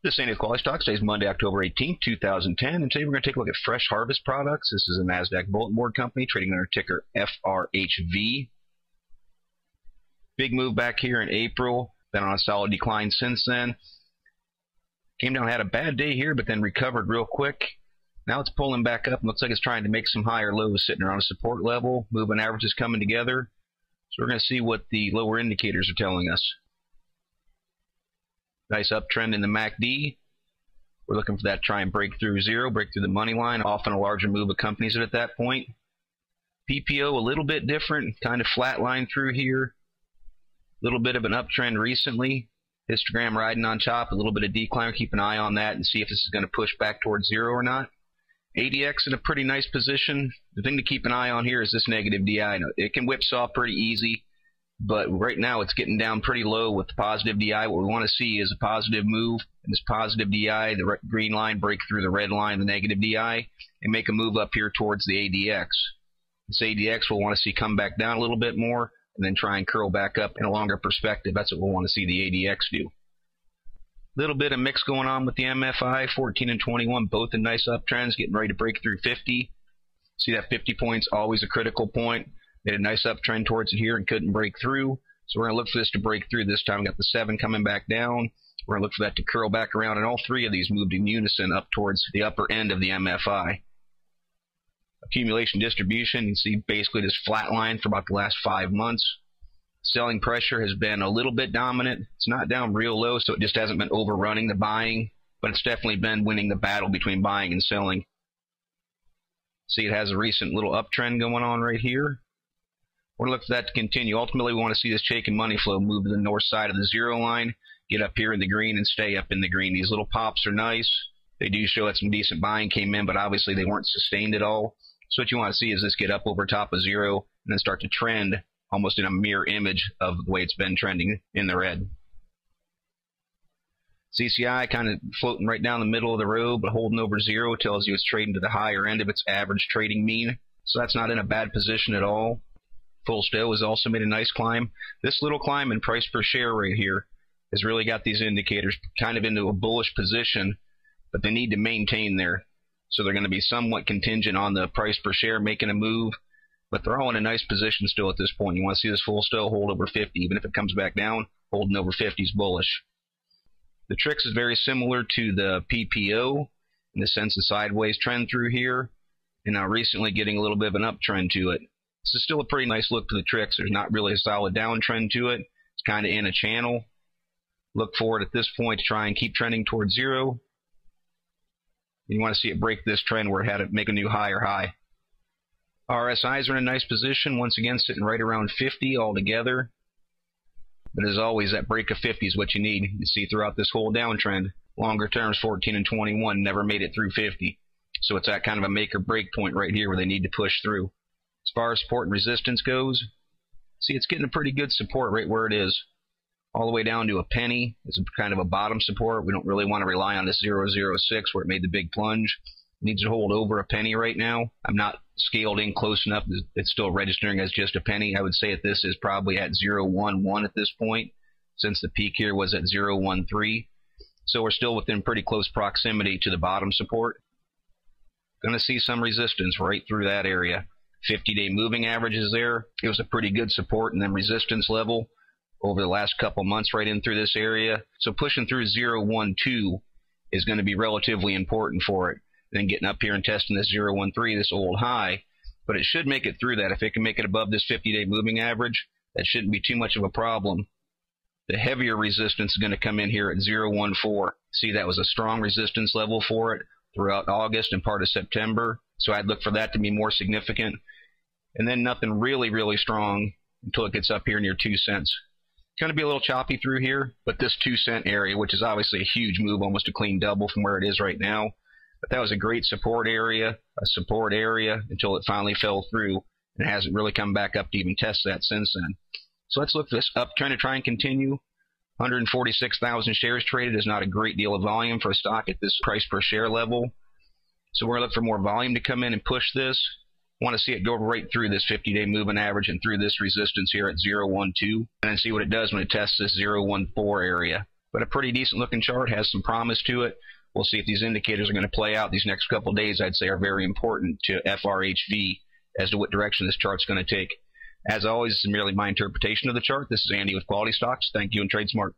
This is QualityStocks. Today's Monday, October 18th, 2010, and today we're going to take a look at Fresh Harvest Products. This is a NASDAQ bulletin board company trading under ticker FRHV. Big move back here in April. Been on a solid decline since then. Came down, had a bad day here, but then recovered real quick. Now it's pulling back up and looks like it's trying to make some higher lows, sitting around a support level. Moving averages coming together. So we're going to see what the lower indicators are telling us. Nice uptrend in the MACD. We're looking for that to try and break through zero, break through the money line. Often a larger move accompanies it at that point. PPO a little bit different, kind of flat line through here. A little bit of an uptrend recently. Histogram riding on top, a little bit of decline. Keep an eye on that and see if this is going to push back towards zero or not. ADX in a pretty nice position. The thing to keep an eye on here is this negative DI. It can whipsaw pretty easy, but right now it's getting down pretty low with the positive DI. What we want to see is a positive move, and this positive DI, the green line, break through the red line, the negative DI, and make a move up here towards the ADX. This ADX we'll want to see come back down a little bit more, and then try and curl back up in a longer perspective. That's what we'll want to see the ADX do. Little bit of mix going on with the MFI, 14 and 21, both in nice uptrends, getting ready to break through 50. See that 50 points, always a critical point. Made a nice uptrend towards it here and couldn't break through. So we're going to look for this to break through this time. We got the 7 coming back down. We're going to look for that to curl back around, and all three of these moved in unison up towards the upper end of the MFI. Accumulation distribution, you can see basically this flat line for about the last 5 months. Selling pressure has been a little bit dominant. It's not down real low, so it just hasn't been overrunning the buying, but it's definitely been winning the battle between buying and selling. See, it has a recent little uptrend going on right here. We're going to look for that to continue. Ultimately, we want to see this Chaikin money flow move to the north side of the zero line, get up here in the green, and stay up in the green. These little pops are nice. They do show that some decent buying came in, but obviously they weren't sustained at all. So what you want to see is this get up over top of zero and then start to trend almost in a mirror image of the way it's been trending in the red. CCI kind of floating right down the middle of the road, but holding over zero tells you it's trading to the higher end of its average trading mean. So that's not in a bad position at all. Full Stow has also made a nice climb. This little climb in price per share right here has really got these indicators kind of into a bullish position, but they need to maintain there. So they're going to be somewhat contingent on the price per share making a move, but they're all in a nice position still at this point. You want to see this Full Stow hold over 50. Even if it comes back down, holding over 50 is bullish. The Trix is very similar to the PPO in the sense of sideways trend through here, and now recently getting a little bit of an uptrend to it. This is still a pretty nice look to the Trix. There's not really a solid downtrend to it. It's kind of in a channel. Look for it at this point to try and keep trending towards zero. You want to see it break this trend where it had to make a new higher high. RSIs are in a nice position, once again sitting right around 50 altogether. But as always, that break of 50 is what you need. You see throughout this whole downtrend, longer terms 14 and 21 never made it through 50. So it's that kind of a make or break point right here where they need to push through. As far as support and resistance goes, see it's getting a pretty good support right where it is. All the way down to a penny is kind of a bottom support. We don't really want to rely on this 006 where it made the big plunge. It needs to hold over a penny right now. I'm not scaled in close enough. It's still registering as just a penny. I would say that this is probably at 0.11 at this point, since the peak here was at 0.13. So we're still within pretty close proximity to the bottom support. Going to see some resistance right through that area. 50-day moving average is there. It was a pretty good support and then resistance level over the last couple months right in through this area. So pushing through 0.12 is going to be relatively important for it. Then getting up here and testing this 0.13, this old high. But it should make it through that. If it can make it above this 50-day moving average, that shouldn't be too much of a problem. The heavier resistance is going to come in here at 0.14. See, that was a strong resistance level for it throughout August and part of September. So I'd look for that to be more significant. And then nothing really, really strong until it gets up here near 2 cents. It's going to be a little choppy through here, but this 2 cent area, which is obviously a huge move, almost a clean double from where it is right now. But that was a great support area until it finally fell through, and it hasn't really come back up to even test that since then. So let's look for this uptrend to try and continue. 146,000 shares traded is not a great deal of volume for a stock at this price per share level. So we're going to look for more volume to come in and push this. Want to see it go right through this 50-day moving average and through this resistance here at 0.12, and then see what it does when it tests this 0.14 area. but a pretty decent looking chart, has some promise to it. We'll see if these indicators are going to play out these next couple of days. I'd say are very important to FRHV as to what direction this chart's going to take. As always, this is merely my interpretation of the chart. This is Andy with QualityStocks. Thank you and trade smart.